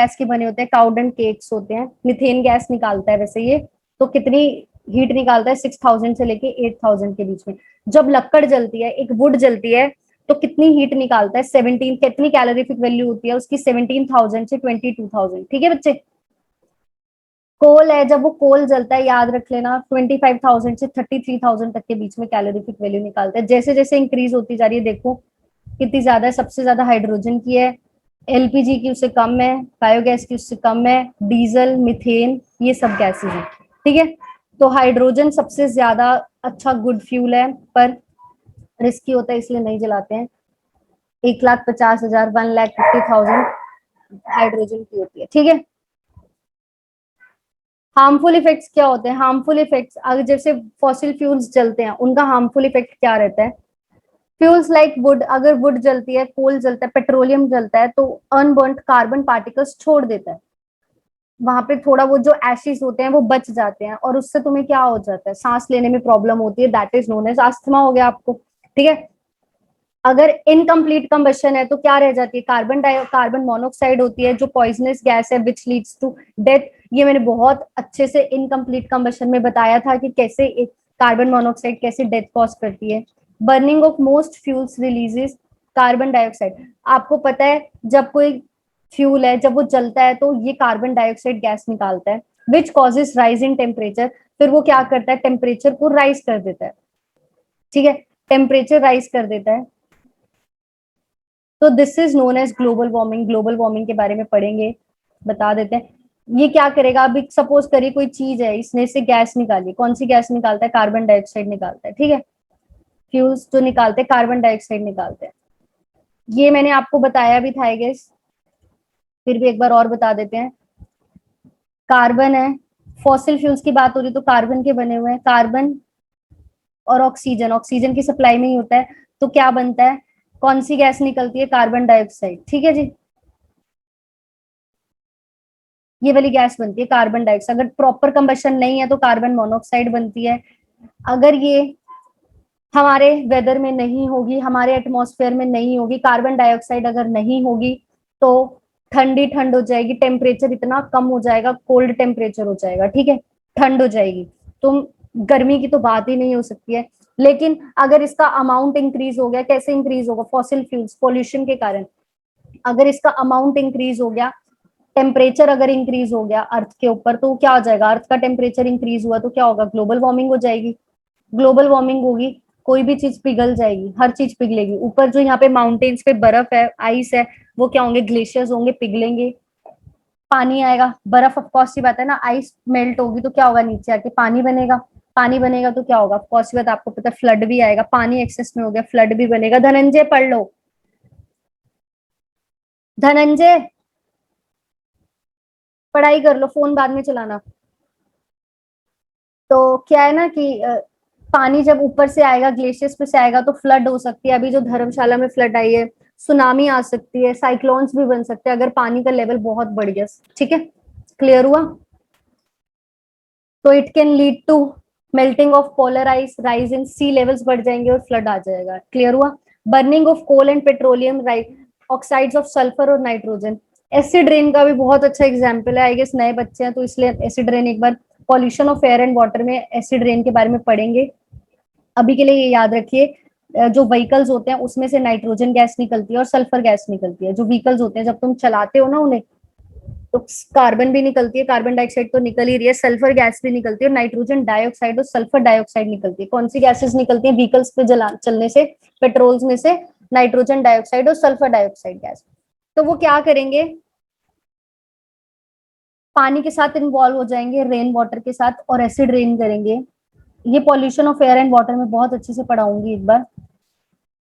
Gas के बने होते हैं, काउडन केक्स होते हैं, मिथेन गैस निकालता है वैसे ये। तो कितनी हीट निकालता है? 6000 से लेके 8000 के बीच में। जब लकड़ जलती है, एक वुड जलती है, तो कितनी हीट निकालता है? 17। कितनी कैलोरीफिक वैल्यू होती है उसकी? 17,000 से 22,000। ठीक है बच्चे। कोल है, जब वो कोल जलता है, याद रख लेना, 25,000 से 33,000 तक के बीच में कैलोरीफिक वैल्यू निकालता है। जैसे जैसे इंक्रीज होती जा रही है, देखो कितनी ज्यादा है। सबसे ज्यादा हाइड्रोजन की है, एलपीजी की उससे कम है, बायोगैस की उससे कम है, डीजल, मिथेन, ये सब गैसेज है। ठीक है। तो हाइड्रोजन सबसे ज्यादा अच्छा गुड फ्यूल है, पर रिस्की होता है इसलिए नहीं जलाते हैं। 1,50,000, 1,50,000 हाइड्रोजन की होती है। ठीक है। हार्मफुल इफेक्ट्स क्या होते हैं? हार्मफुल इफेक्ट्स, अगर जैसे फॉसिल फ्यूल्स जलते हैं, उनका हार्मफुल इफेक्ट क्या रहता है? फ्यूल्स लाइक वुड, अगर वुड जलती है, कोल जलता है, पेट्रोलियम जलता है, तो अनबर्न्ड कार्बन पार्टिकल्स छोड़ देता है। वहां पे थोड़ा वो जो एशिज होते हैं वो बच जाते हैं, और उससे तुम्हें क्या हो जाता है? सांस लेने में प्रॉब्लम होती है, that is known as asthma हो गया आपको। ठीक है। अगर इनकम्प्लीट कंबशन है तो क्या रह जाती है? कार्बन मोनोऑक्साइड होती है, जो पॉइजनस गैस है, विच लीड्स टू डेथ। ये मैंने बहुत अच्छे से इनकम्प्लीट कंबशन में बताया था कि कैसे कार्बन मोनोऑक्साइड कैसे डेथ कॉज करती है। Burning of most fuels releases carbon dioxide. आपको पता है जब कोई फ्यूल है, जब वो जलता है तो ये कार्बन डाइऑक्साइड गैस निकालता है, which causes rise in temperature. फिर वो क्या करता है? टेम्परेचर को राइज कर देता है। ठीक है। टेम्परेचर राइज कर देता है, तो this is known as global warming. Global warming के बारे में पढ़ेंगे, बता देते हैं। ये क्या करेगा? अभी सपोज करिए कोई चीज है, इसने से गैस निकाली, कौन सी गैस निकालता है? कार्बन डाइऑक्साइड निकालता है। ठीक है। फ्यूल्स जो निकालते हैं कार्बन डाइऑक्साइड निकालते हैं। ये मैंने आपको बताया भी था आई गेस, फिर भी एक बार और बता देते हैं। कार्बन है, फॉसिल फ्यूल्स की बात हो रही तो कार्बन के बने हुए हैं। कार्बन और ऑक्सीजन, ऑक्सीजन की सप्लाई में ही होता है, तो क्या बनता है? कौन सी गैस निकलती है? Carbon dioxide. ठीक है जी। ये वाली गैस बनती है कार्बन डाइऑक्साइड। अगर प्रॉपर कंबशन नहीं है तो कार्बन मोनोऑक्साइड बनती है। अगर ये हमारे वेदर में नहीं होगी, हमारे एटमॉस्फेयर में नहीं होगी, कार्बन डाइऑक्साइड अगर नहीं होगी, तो ठंडी ठंड हो जाएगी, टेम्परेचर इतना कम हो जाएगा, कोल्ड टेम्परेचर हो जाएगा। ठीक है। ठंड हो जाएगी, तो गर्मी की तो बात ही नहीं हो सकती है। लेकिन अगर इसका अमाउंट इंक्रीज हो गया, कैसे इंक्रीज होगा? फॉसिल फ्यूल्स, पॉल्यूशन के कारण। अगर इसका अमाउंट इंक्रीज हो गया, टेम्परेचर अगर इंक्रीज हो गया अर्थ के ऊपर, तो क्या हो जाएगा? अर्थ का टेम्परेचर इंक्रीज हुआ तो क्या होगा? ग्लोबल वार्मिंग हो जाएगी। ग्लोबल वार्मिंग होगी, कोई भी चीज पिघल जाएगी, हर चीज पिघलेगी। ऊपर जो यहाँ पे माउंटेन्स पे बर्फ है, आइस है, वो क्या होंगे? ग्लेशियर्स होंगे, पिघलेंगे। पानी आएगा, बर्फ ऑफकोर्स सी बात है ना, आइस मेल्ट होगी तो क्या होगा? नीचे आके पानी बनेगा। पानी बनेगा तो क्या होगा? ऑफकोर्स सी बात, आपको पता है फ्लड भी आएगा। पानी एक्सेस में हो गया, फ्लड भी बनेगा। धनंजय पढ़ लो, धनंजय पढ़ाई कर लो, फोन बाद में चलाना। तो क्या है ना कि पानी जब ऊपर से आएगा, ग्लेशियर्स पे से आएगा, तो फ्लड हो सकती है। अभी जो धर्मशाला में फ्लड आई है, सुनामी आ सकती है, साइक्लोन्स भी बन सकते हैं अगर पानी का लेवल बहुत बढ़ गया। ठीक है। क्लियर हुआ? तो it can lead to melting of polar ice, rise in sea levels बढ़ जाएंगे और फ्लड आ जाएगा। क्लियर हुआ? Burning of coal and petroleum, oxides of sulphur और नाइट्रोजन। एसिड रेन का भी बहुत अच्छा एग्जाम्पल है। आई गेस नए बच्चे हैं तो इसलिए एसिड रेन एक बार pollution of air and water में एसिड रेन के बारे में पढ़ेंगे। अभी के लिए ये याद रखिए, जो व्हीकल्स होते हैं उसमें से नाइट्रोजन गैस निकलती है और सल्फर गैस निकलती है। जो व्हीकल्स होते हैं, जब तुम चलाते हो ना उन्हें, तो कार्बन भी निकलती है, कार्बन डाइऑक्साइड तो निकल ही रही है, सल्फर गैस भी निकलती है, और नाइट्रोजन डाइऑक्साइड और सल्फर डाइऑक्साइड निकलती है। कौन सी गैसेस निकलती है व्हीकल्स पे चलने से? पेट्रोल्स में से नाइट्रोजन डाइऑक्साइड और सल्फर डाइऑक्साइड गैस। तो वो क्या करेंगे? पानी के साथ इन्वॉल्व हो जाएंगे, रेन वाटर के साथ, और एसिड रेन करेंगे। ये pollution of air and water में बहुत अच्छे से पढ़ाऊंगी एक बार।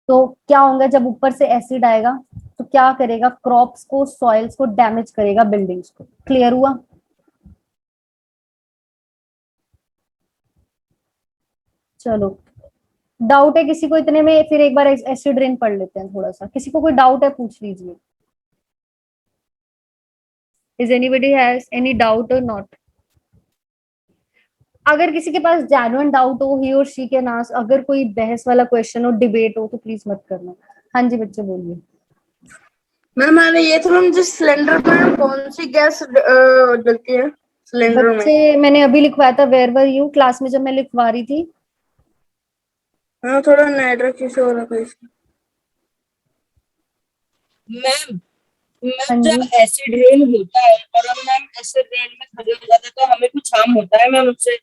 तो क्या होगा जब ऊपर से एसिड आएगा, तो क्या करेगा? क्रॉप्स को, सॉइल्स को डैमेज करेगा, बिल्डिंग्स को। क्लियर हुआ? चलो, डाउट है किसी को इतने में? फिर एक बार एसिड रेन पढ़ लेते हैं थोड़ा सा। किसी को कोई डाउट है? पूछ लीजिए। Is anybody has any doubt और नॉट? अगर किसी के पास जेन्युइन डाउट हो, ही और शी के नाम, अगर कोई बहस वाला क्वेश्चन हो, डिबेट हो, तो प्लीज मत करना। हाँ जी बच्चे बोलिए। मैम मैंने ये तो मैम जिस सिलेंडर में कौन सी गैस जलती है सिलेंडर में? बच्चे मैंने अभी लिखवाया था वेयर वर यू, क्लास में जब मैं लिखवा रही थी। हाँ थोड़ा नेटवर्क इशू हो रहा था इसमें। मैम हाँ मैम जी जब एसिड रेन होता है और हम मैम एसिड रेन में खड़े हो जाते हैं तो हमें कुछ हार्म होता है मैम उससे?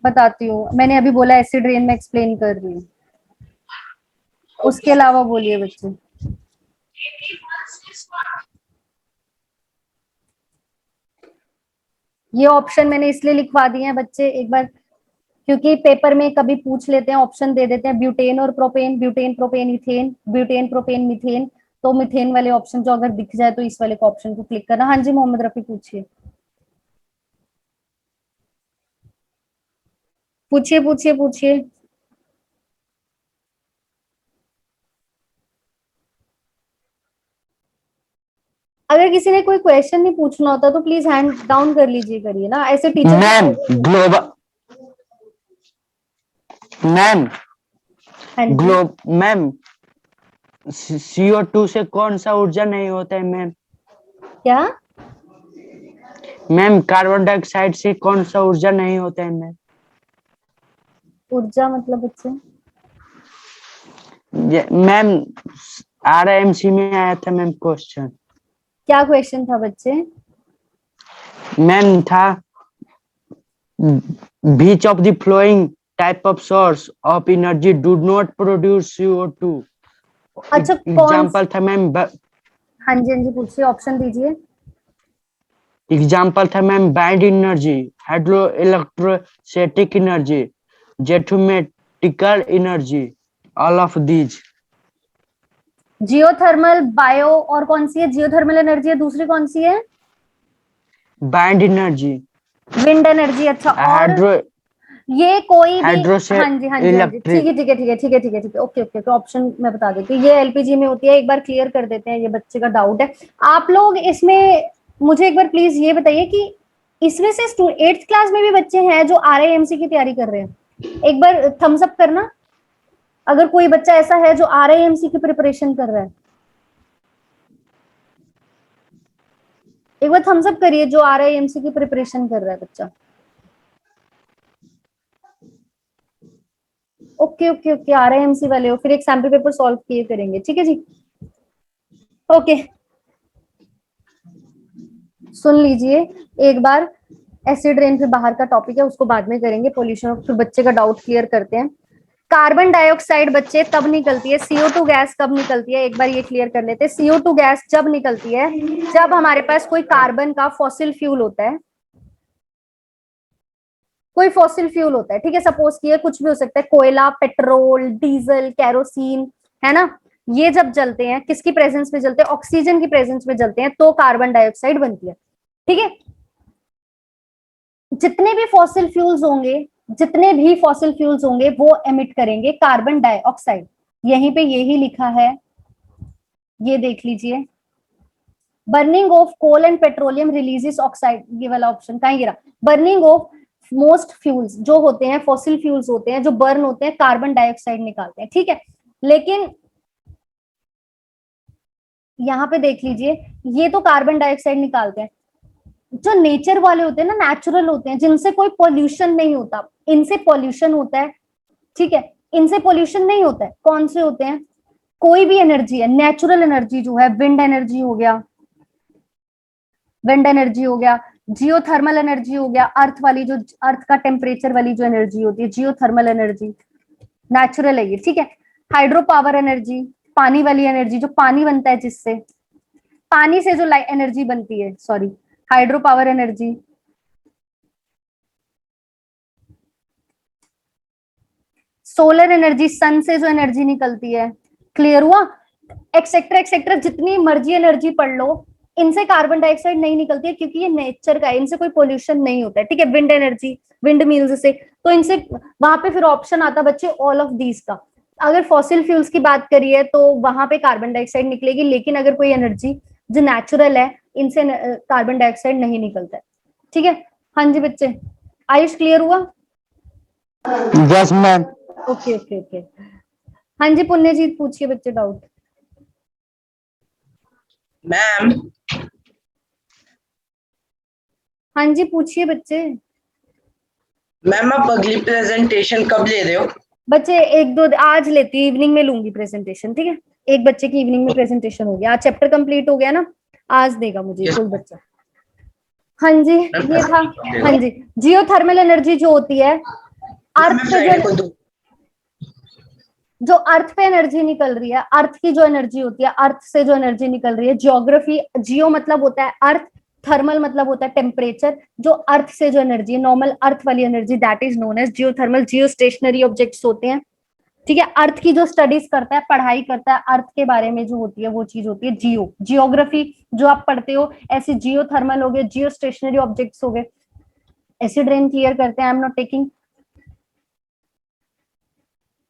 बताती हूँ, मैंने अभी बोला एसिड रेन में एक्सप्लेन कर रही हूँ, उसके ओके। अलावा बोलिए बच्चे। ये ऑप्शन मैंने इसलिए लिखवा दिए हैं बच्चे एक बार, क्योंकि पेपर में कभी पूछ लेते हैं, ऑप्शन दे देते हैं ब्यूटेन और propane, butane propane ethane, butane propane methane. तो मीथेन वाले ऑप्शन जो अगर दिख जाए तो इस वाले को ऑप्शन को क्लिक करना। हाँ जी मोहम्मद रफी पूछिए पूछिए पूछिए पूछिए। अगर किसी ने कोई क्वेश्चन नहीं पूछना होता तो प्लीज हैंड डाउन कर लीजिए, करिए ना, ऐसे टीचर। मैम ग्लोबल मैम हाँ जी ग्लोब मैम CO2 से कौन सा ऊर्जा नहीं होता है मैम? क्या? मैम कार्बन डाइऑक्साइड से कौन सा ऊर्जा नहीं होता है मैम? ऊर्जा मतलब बच्चे? मैम RIMC में आया था मैम क्वेश्चन। क्या क्वेश्चन था बच्चे? मैम था which of the following type of source of energy do not produce CO2? अच्छा कौन? एग्जाम्पल था मैम हाँ जी पूछिए, ऑप्शन दीजिए। एग्जाम्पल था ma'am wind energy, hydro electrostatic energy, जेथोमेटिकल energy, all of these. Geothermal, bio और कौन सी है? जियोथर्मल एनर्जी है, दूसरी कौन सी है? Bind energy, wind energy. अच्छा और हाइड्रो ये कोई भी? हाइड्रो से हाँ जी ठीक इलेक्ट्रिक। है ठीक है ठीक है ठीक है ठीक है ठीक है, ओके ओके ओके, ऑप्शन मैं बता देती हूँ। ये एलपीजी में होती है, एक बार क्लियर कर देते हैं, ये बच्चे का डाउट है। आप लोग इसमें मुझे एक बार प्लीज ये बताइए कि इसमें से 8th क्लास में भी बच्चे हैं जो RIMC की तैयारी कर रहे हैं? एक बार थम्स अप करना अगर कोई बच्चा ऐसा है जो RIMC की प्रिपरेशन कर रहा है। एक बार थम्स अप करिए जो RIMC की प्रिपरेशन कर रहा है बच्चा। ओके ओके ओके, RIMC वाले हो, फिर एक सैम्पल पेपर सॉल्व किए करेंगे, ठीक है जी। ओके सुन लीजिए एक बार, एसिड रेन फिर बाहर का टॉपिक है, उसको बाद में करेंगे। पोल्यूशन, फिर बच्चे का डाउट क्लियर करते हैं। कार्बन डाइऑक्साइड बच्चे तब निकलती है, CO2 गैस कब निकलती है, एक बार ये क्लियर कर लेते हैं। CO2 गैस जब निकलती है जब हमारे पास कोई कार्बन का फॉसिल फ्यूल होता है, कोई फॉसिल फ्यूल होता है, ठीक है, सपोज किए कुछ भी हो सकता है, कोयला, पेट्रोल, डीजल, कैरोसिन, है ना। ये जब जलते हैं किसकी प्रेजेंस में जलते हैं? ऑक्सीजन की प्रेजेंस में जलते हैं, तो कार्बन डाइऑक्साइड बनती है, ठीक है। जितने भी फॉसिल फ्यूल्स होंगे, जितने भी फॉसिल फ्यूल्स होंगे वो एमिट करेंगे कार्बन डाइऑक्साइड। यहीं पे यही लिखा है, ये देख लीजिए। Burning of coal and petroleum releases oxide, ये वाला ऑप्शन कहाँ गिरा? बर्निंग ऑफ मोस्ट फ्यूल्स जो होते हैं, फॉसिल फ्यूल्स होते हैं जो बर्न होते हैं, कार्बन डाइऑक्साइड निकालते हैं, ठीक है। लेकिन यहाँ पे देख लीजिए, ये तो कार्बन डाइऑक्साइड निकालते हैं। जो नेचर वाले होते हैं ना, नेचुरल होते हैं, जिनसे कोई पोल्यूशन नहीं होता, इनसे पोल्यूशन होता है, ठीक है। इनसे पोल्यूशन नहीं होता है, कौन से होते हैं? कोई भी एनर्जी है, नेचुरल एनर्जी जो है, विंड एनर्जी हो गया, विंड एनर्जी हो गया, जियोथर्मल एनर्जी हो गया, अर्थ वाली जो अर्थ का टेम्परेचर वाली जो एनर्जी होती है, जियोथर्मल एनर्जी नेचुरल है ये, ठीक है। हाइड्रो पावर एनर्जी, पानी वाली एनर्जी, जो पानी बनता है जिससे, पानी से जो एनर्जी बनती है, sorry, hydro power energy. Solar energy, sun से जो एनर्जी निकलती है, क्लियर हुआ? एक्सेट्रा एक्सेट्रा, जितनी मर्जी एनर्जी पढ़ लो, इनसे कार्बन डाइऑक्साइड नहीं निकलती है क्योंकि ये नेचर का है, इनसे कोई पोल्यूशन नहीं होता है, ठीक है। विंड एनर्जी, विंड मिल्स से, तो इनसे वहां पे फिर ऑप्शन आता बच्चे ऑल ऑफ दीज का। अगर फॉसिल फ्यूल्स की बात करिए तो वहां पे कार्बन डाइऑक्साइड निकलेगी, लेकिन अगर कोई एनर्जी जो नेचुरल है, इनसे कार्बन डाइऑक्साइड नहीं निकलता है, ठीक है। हाँ जी बच्चे, आयुष क्लियर हुआ? Yes ma'am. Okay okay okay. हाँ जी पुण्यजीत पूछिए बच्चे डाउट। मैम हाँ जी, पूछिए बच्चे। मैम आप अगली प्रेजेंटेशन कब ले रहे हो? बच्चे एक दो आज लेती हूँ, इवनिंग में लूंगी प्रेजेंटेशन, ठीक है। एक बच्चे की इवनिंग में प्रेजेंटेशन हो गया, आज चैप्टर कंप्लीट हो गया ना, आज देगा मुझे Yes. कोई बच्चा। हाँ जी, मैम ये था। हाँ जी, जियोथर्मल एनर्जी जो होती है अर्थ मैम पे साइड को दो। जो अर्थ पे एनर्जी निकल रही है, अर्थ की जो एनर्जी होती है, अर्थ से जो एनर्जी निकल रही है, जियोग्राफी, जियो मतलब होता है अर्थ, थर्मल मतलब होता है टेम्परेचर, जो अर्थ से जो एनर्जी है, नॉर्मल अर्थ वाली energy, that is known as geothermal. Geostationary objects होते हैं, ठीक है। अर्थ की जो स्टडीज करता है, पढ़ाई करता है अर्थ के बारे में जो होती है, वो चीज होती है जियो। जियोग्राफी जो आप पढ़ते हो, ऐसे जियो थर्मल हो गए, जियो स्टेशनरी ऑब्जेक्ट्स हो गए। एसिड रेन क्लियर करते हैं, आई एम नॉट टेकिंग।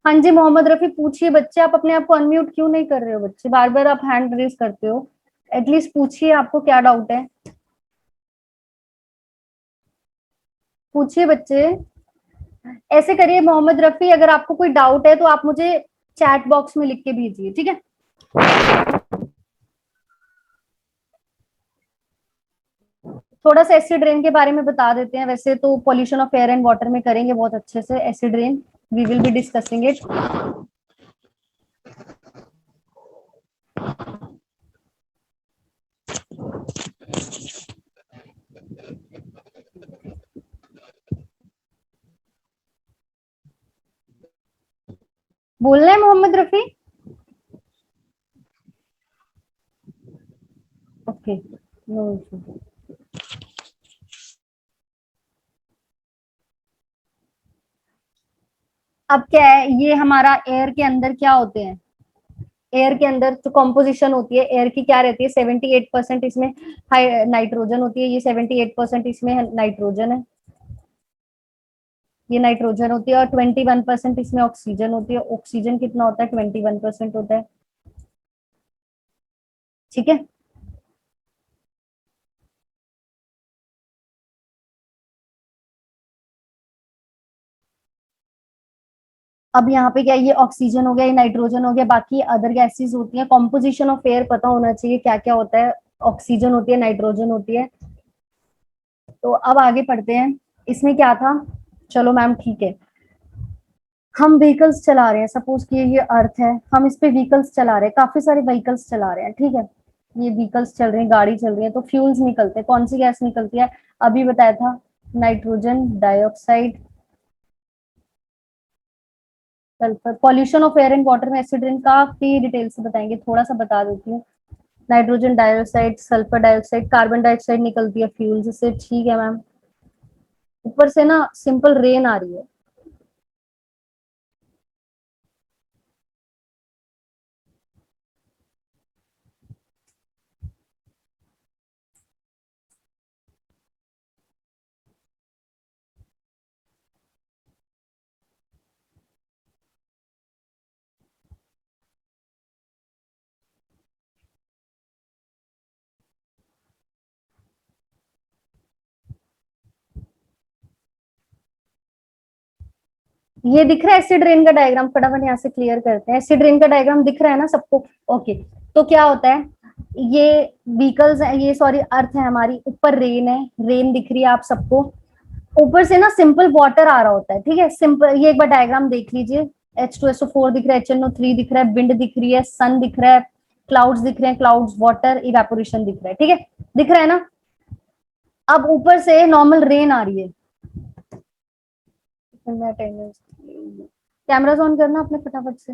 हाँ जी मोहम्मद रफी पूछिए बच्चे, आप अपने आप को अनम्यूट क्यों नहीं कर रहे हो बच्चे, बार बार आप हैंड रेज करते हो। एटलीस्ट पूछिए, आपको क्या डाउट है, पूछिए बच्चे। ऐसे करिए मोहम्मद रफी, अगर आपको कोई डाउट है तो आप मुझे चैट बॉक्स में लिख के भेजिए, ठीक है। थोड़ा सा एसिड रेन के बारे में बता देते हैं, वैसे तो pollution of air and water में करेंगे बहुत अच्छे से acid rain, we will be discussing it. बोलना है Mohammad Rafi? Okay, no issue. अब क्या है, ये हमारा एयर के अंदर क्या होते हैं, एयर के अंदर जो कॉम्पोजिशन होती है एयर की क्या रहती है, 78% इसमें नाइट्रोजन होती है, ये 78% इसमें नाइट्रोजन है, ये नाइट्रोजन होती है, और 21% इसमें ऑक्सीजन होती है। ऑक्सीजन कितना होता है, 21% होता है, ठीक है। अब यहाँ पे क्या, ये ऑक्सीजन हो गया, ये नाइट्रोजन हो गया, बाकी अदर गैसेस होती हैं। कॉम्पोजिशन ऑफ एयर पता होना चाहिए क्या क्या होता है, ऑक्सीजन होती है, नाइट्रोजन होती है। तो अब आगे पढ़ते हैं, इसमें क्या था, चलो मैम ठीक है। हम व्हीकल्स चला रहे हैं, सपोज कि ये अर्थ है, हम इस पे व्हीकल्स चला रहे हैं, काफी सारे व्हीकल्स चला रहे हैं, ठीक है। ये व्हीकल्स चल रहे हैं, गाड़ी चल रही है, तो फ्यूल्स निकलते हैं, कौन सी गैस निकलती है, अभी बताया था, nitrogen dioxide, sulphur. Pollution of air and water में एसिड रेन काफी डिटेल से बताएंगे, थोड़ा सा बता देती हूँ। Nitrogen dioxide, sulphur dioxide, carbon dioxide निकलती है फ्यूल से, ठीक है मैम। ऊपर से ना सिंपल रेन आ रही है, ये दिख रहा है एसिड रेन का डायग्राम, फटाफट यहाँ से क्लियर करते हैं। एसिड रेन का डायग्राम दिख रहा है ना सबको, ओके। तो क्या होता है, ये व्हीकल्स है, ये सॉरी अर्थ है हमारी, ऊपर रेन है, रेन दिख रही है आप सबको, ऊपर से ना सिंपल वाटर आ रहा होता है, ठीक है। सिंपल, ये एक बार डायग्राम देख लीजिए, H2SO4 दिख रहा है, HNO3 दिख रहा है, विंड दिख रही है, सन दिख रहा है, क्लाउड्स दिख रहे हैं, क्लाउड्स वाटर, इवेपोरेशन दिख रहा है, ठीक है, दिख रहा है ना। अब ऊपर से नॉर्मल रेन आ रही है, कैमरास ऑन करना अपने फटाफट से,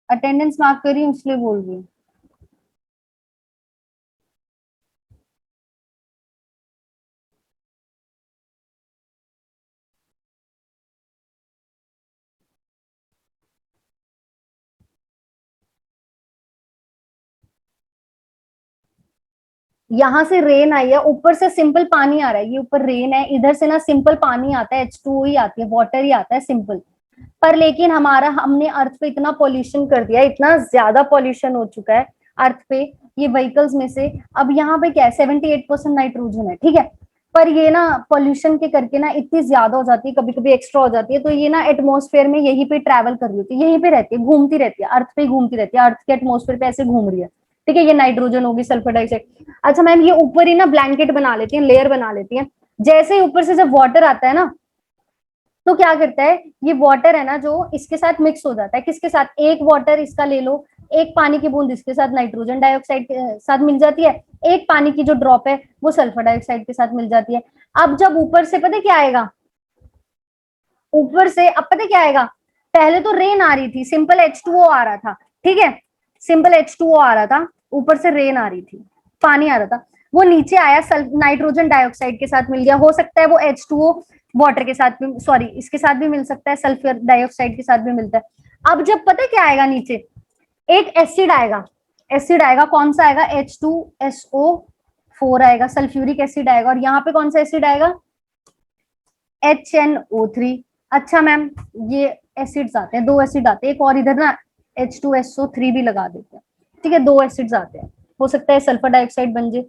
अटेंडेंस मार्क करी हूँ इसलिए बोल रही हूँ। यहाँ से रेन आई है, ऊपर से सिंपल पानी आ रहा है, ये ऊपर रेन है, इधर से ना सिंपल पानी आता है, H2O ही आती है, वाटर ही आता है सिंपल। पर लेकिन हमारा, हमने अर्थ पे इतना पॉल्यूशन कर दिया, इतना ज्यादा पॉल्यूशन हो चुका है अर्थ पे, ये व्हीकल्स में से। अब यहाँ पे क्या है, 78% नाइट्रोजन है, ठीक है। पर ये ना पॉल्यूशन के करके ना इतनी ज्यादा हो जाती है, कभी कभी एक्स्ट्रा हो जाती है, तो ये ना एटमॉस्फेयर में यहीं पे ट्रैवल कर रही होती है, यहीं पे रहती है, घूमती रहती है, अर्थ पे ही घूमती रहती है, अर्थ के एटमॉस्फेयर पे ऐसे घूम रही है। ठीक है, ये नाइट्रोजन होगी, सल्फर डाइऑक्साइड। अच्छा मैम, ये ऊपर ही ना ब्लैंकेट बना लेती है, लेयर बना लेती है। जैसे ही ऊपर से जब वाटर आता है ना, तो क्या करता है, ये वाटर है ना जो इसके साथ मिक्स हो जाता है, किसके साथ, एक वाटर इसका ले लो, एक पानी की बूंद इसके साथ नाइट्रोजन डाइऑक्साइड के साथ मिल जाती है, एक पानी की जो ड्रॉप है वो सल्फर डाइऑक्साइड के साथ मिल जाती है। अब जब ऊपर से पता क्या आएगा, ऊपर से अब पता क्या आएगा, पहले तो रेन आ रही थी, सिंपल H2O आ रहा था, ठीक है, सिंपल H2O आ रहा था, ऊपर से रेन आ रही थी, पानी आ रहा था, वो नीचे आया, नाइट्रोजन डाइऑक्साइड के साथ मिल गया, हो सकता है वो H2O वाटर के साथ भी, सॉरी इसके साथ भी मिल सकता है, सल्फर डाइऑक्साइड के साथ भी मिलता है। अब जब पता क्या आएगा नीचे, एक एसिड आएगा, एसिड आएगा, कौन सा आएगा, H2SO4 आएगा, सल्फ्यूरिक एसिड आएगा, और यहाँ पे कौन सा एसिड आएगा, HNO3। अच्छा मैम, ये एसिड्स आते हैं, दो एसिड आते हैं, एक और इधर ना H2SO3 भी लगा देते हैं, ठीक है, दो एसिड्स आते हैं, हो सकता है सल्फर डाइऑक्साइड बन जाए।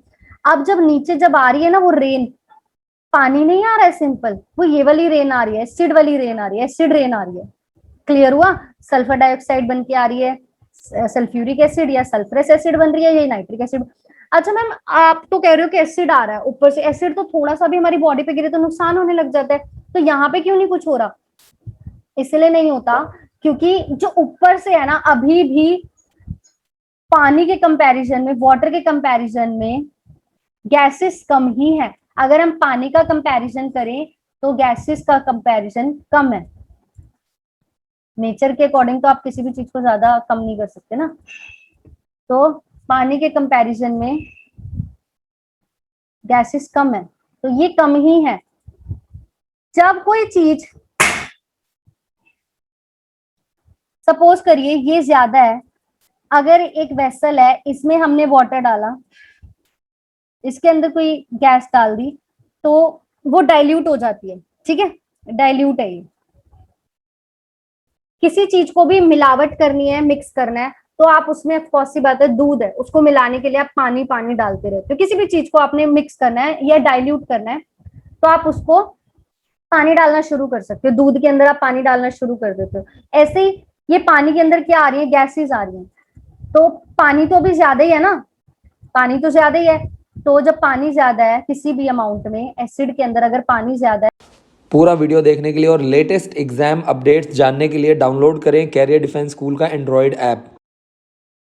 अब जब नीचे जब आ रही है ना वो रेन, पानी नहीं आ रहा है सिंपल, वो ये वाली रेन आ रही है, एसिड वाली रेन आ रही है, एसिड रेन आ रही है, क्लियर हुआ, सल्फर डाइऑक्साइड बन के आ रही है, सल्फ्यूरिक एसिड या सल्फरस एसिड बन रही है, या नाइट्रिक एसिड। अच्छा मैम, आप तो कह रहे हो कि एसिड आ रहा है ऊपर से, एसिड तो थोड़ा सा भी हमारी बॉडी पे गिरे तो नुकसान होने लग जाता है, तो यहाँ पे क्यों नहीं कुछ हो रहा, इसलिए नहीं होता क्योंकि जो ऊपर से है ना, अभी भी पानी के कंपैरिजन में, वाटर के कंपैरिजन में गैसेस कम ही है। अगर हम पानी का कंपैरिजन करें तो गैसेस का कंपैरिजन कम है, नेचर के अकॉर्डिंग तो आप किसी भी चीज को ज्यादा कम नहीं कर सकते ना, तो पानी के कंपैरिजन में गैसेस कम है, तो ये कम ही है। जब कोई चीज, सपोज करिए ये ज्यादा है, अगर एक वेसल है, इसमें हमने वाटर डाला, इसके अंदर कोई गैस डाल दी, तो वो डाइल्यूट हो जाती है, ठीक है, डाइल्यूट है ये। किसी चीज को भी मिलावट करनी है, मिक्स करना है, तो आप उसमें कौन सी बात है, दूध है, उसको मिलाने के लिए आप पानी पानी डालते रहते हो, किसी भी चीज को आपने मिक्स करना है या डाइल्यूट करना है, तो आप उसको पानी डालना शुरू कर सकते हो, दूध के अंदर आप पानी डालना शुरू कर देते हो। ऐसे ही ये पानी के अंदर क्या आ रही है, गैसेस आ रही हैं, तो पानी तो अभी ज्यादा ही है ना, पानी तो ज्यादा ही है, तो जब पानी ज्यादा है किसी भी अमाउंट में, एसिड के अंदर अगर पानी ज्यादा है। पूरा वीडियो देखने के लिए और लेटेस्ट एग्जाम अपडेट्स जानने के लिए डाउनलोड करें कैरियर डिफेंस स्कूल का एंड्रॉयड ऐप।